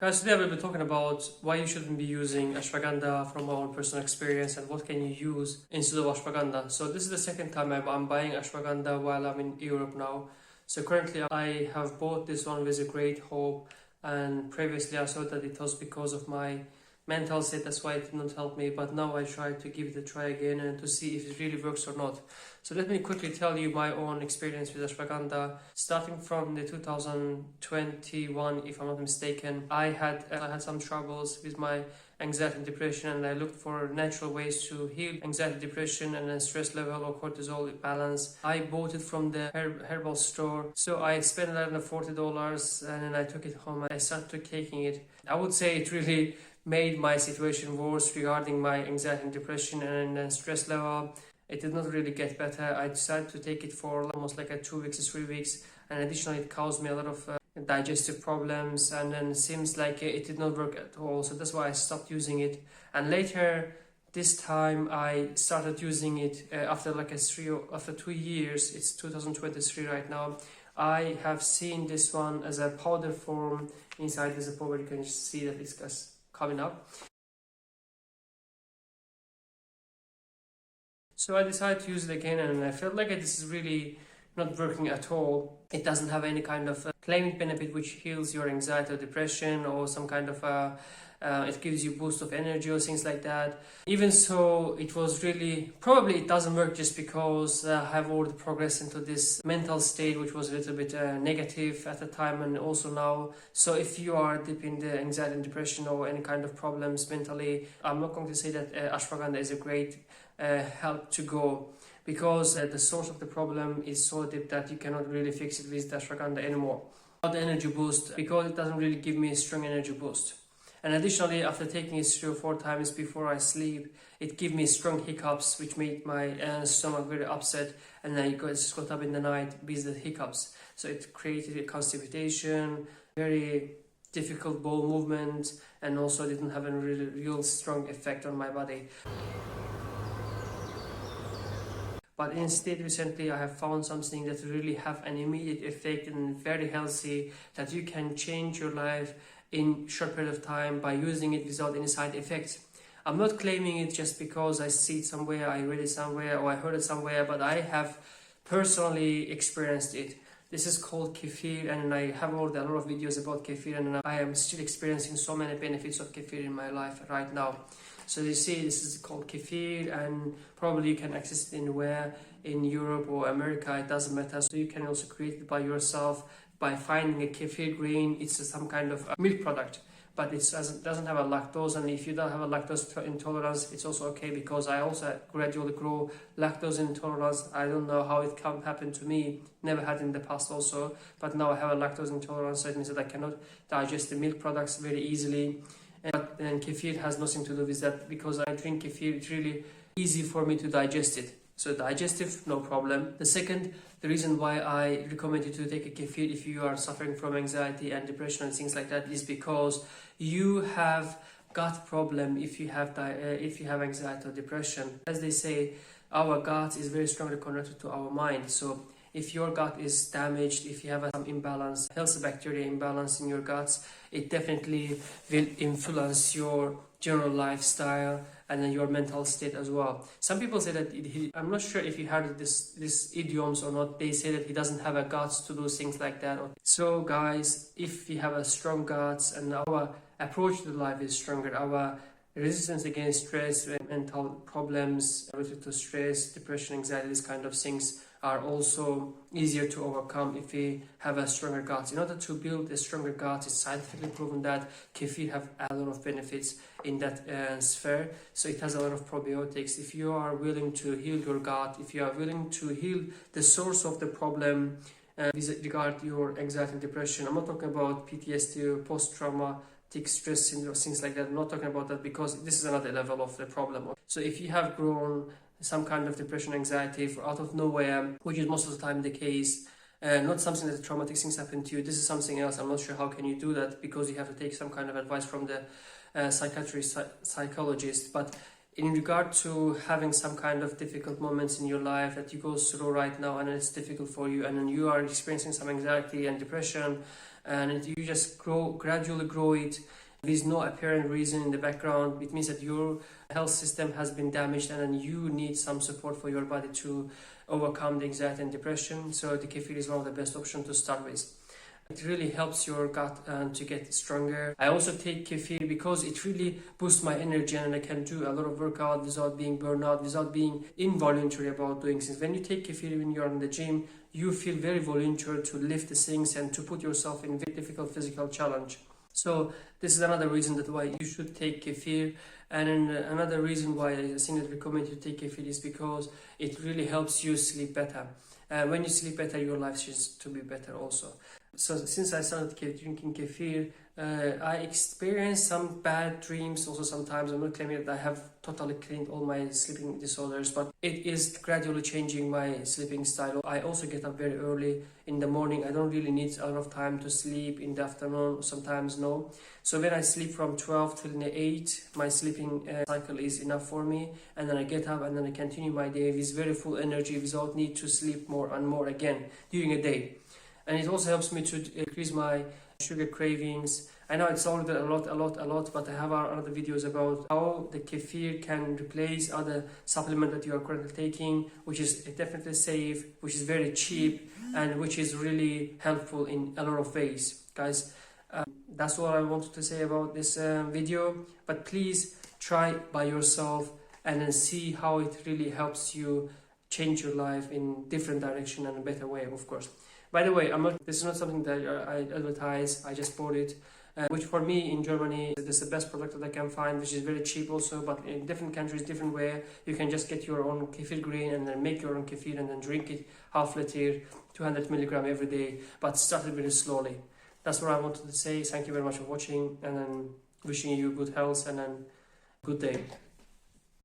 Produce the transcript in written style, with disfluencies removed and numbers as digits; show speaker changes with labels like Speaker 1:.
Speaker 1: Guys, today I will be talking about why you shouldn't be using ashwagandha from our own personal experience and what can you use instead of ashwagandha. So this is the second time I'm buying ashwagandha while I'm in Europe now. So currently I have bought this one with a great hope, and previously I thought that it was because of my mental state, that's why it did not help me, but now I try to give it a try again and to see if it really works or not. So let me quickly tell you my own experience with ashwagandha. Starting from the 2021, if I'm not mistaken, I had some troubles with my anxiety and depression, and I looked for natural ways to heal anxiety, depression, and then stress level or cortisol balance. I bought it from the herbal store, so I spent $140 and then I took it home. I started taking it. I would say it really made my situation worse regarding my anxiety and depression and stress level. It did not really get better. I decided to take it for almost like 2 weeks to 3 weeks, and additionally it caused me a lot of digestive problems, and then it seems like it did not work at all, so that's why I stopped using it. And later this time I started using it after 2 years. It's 2023 right now. I have seen this one as a powder form. Inside there's a powder, you can just see that it's coming up. So I decided to use it again, and I felt like this is really not working at all. It doesn't have any kind of claimed benefit which heals your anxiety or depression, or some kind of it gives you boost of energy or things like that. Even so, it was really, probably it doesn't work just because I have already progressed into this mental state which was a little bit negative at the time and also now. So if you are deep in the anxiety and depression or any kind of problems mentally, I'm not going to say that ashwagandha is a great help to go, because the source of the problem is so deep that you cannot really fix it with the ashwagandha anymore. Not the energy boost, because it doesn't really give me a strong energy boost. And additionally, after taking it 3 or 4 times before I sleep, it gave me strong hiccups, which made my stomach very upset, and I just got up in the night with the hiccups. So it created a constipation, very difficult bowel movement, and also didn't have a real strong effect on my body. But instead, recently I have found something that really have an immediate effect and very healthy, that you can change your life in short period of time by using it without any side effects. I'm not claiming it just because I see it somewhere, I read it somewhere, or I heard it somewhere, but I have personally experienced it. This is called Kefir, and I have already a lot of videos about Kefir, and I am still experiencing so many benefits of Kefir in my life right now. So you see, this is called Kefir, and probably you can access it anywhere in Europe or America, it doesn't matter. So you can also create it by yourself by finding a Kefir grain. It's some kind of milk product, but it doesn't have a lactose, and if you don't have a lactose intolerance, it's also okay, because I also gradually grow lactose intolerance. I don't know how it can happen to me, never had in the past also, but now I have a lactose intolerance, so it means that I cannot digest the milk products very easily. But then Kefir has nothing to do with that, because I drink Kefir, it's really easy for me to digest it. So digestive, no problem. The reason why I recommend you to take a Kefir if you are suffering from anxiety and depression and things like that is because you have gut problem if you have anxiety or depression. As they say, our gut is very strongly connected to our mind. So if your gut is damaged, if you have some imbalance, healthy bacteria imbalance in your guts, it definitely will influence your general lifestyle and then your mental state as well. Some people say that I'm not sure if you heard this idioms or not. They say that he doesn't have a guts to do things like that. So guys, if you have a strong guts and our approach to life is stronger, our resistance against stress, mental problems related to stress, depression, anxiety, these kind of things are also easier to overcome if we have a stronger gut. In order to build a stronger gut, it's scientifically proven that Kefir have a lot of benefits in that sphere. So it has a lot of probiotics. If you are willing to heal your gut, if you are willing to heal the source of the problem with regard to your anxiety and depression, I'm not talking about PTSD or post-traumatic stress syndrome, things like that. I'm not talking about that, because this is another level of the problem. So if you have grown some kind of depression, anxiety for out of nowhere, which is most of the time the case, not something that traumatic things happen to you, this is something else. I'm not sure how can you do that, because you have to take some kind of advice from the psychologist. But in regard to having some kind of difficult moments in your life that you go through right now, and it's difficult for you, and then you are experiencing some anxiety and depression, and you just gradually grow it. There's no apparent reason in the background. It means that your health system has been damaged and then you need some support for your body to overcome the anxiety and depression. So the kefir is one of the best options to start with. It really helps your gut to get stronger. I also take kefir because it really boosts my energy and I can do a lot of workout without being burned out, without being involuntary about doing things. When you take kefir when you're in the gym, you feel very voluntary to lift the things and to put yourself in a very difficult physical challenge. So this is another reason that why you should take kefir. And then another reason why I think that recommend you to take kefir is because it really helps you sleep better. When you sleep better, your life is to be better also. So since I started drinking kefir, I experienced some bad dreams also sometimes. I'm not claiming that I have totally cleaned all my sleeping disorders, but it is gradually changing my sleeping style. I also get up very early in the morning. I don't really need a lot of time to sleep in the afternoon, sometimes no. So when I sleep from 12 till 8, my sleeping cycle is enough for me. And then I get up and then I continue my day with very full energy without need to sleep more and more again during a day. And it also helps me to increase my sugar cravings. I know it's all a lot, but I have other videos about how the kefir can replace other supplement that you are currently taking, which is definitely safe, which is very cheap, and which is really helpful in a lot of ways. Guys, that's all I wanted to say about this video, but please try by yourself and then see how it really helps you change your life in different direction and a better way, of course. By the way, this is not something that I advertise, I just bought it, which for me in Germany, this is the best product that I can find, which is very cheap also, but in different countries, different way. You can just get your own kefir grain and then make your own kefir and then drink it half liter, 200 milligram every day, but start it very slowly. That's what I wanted to say. Thank you very much for watching, and then wishing you good health and then good day.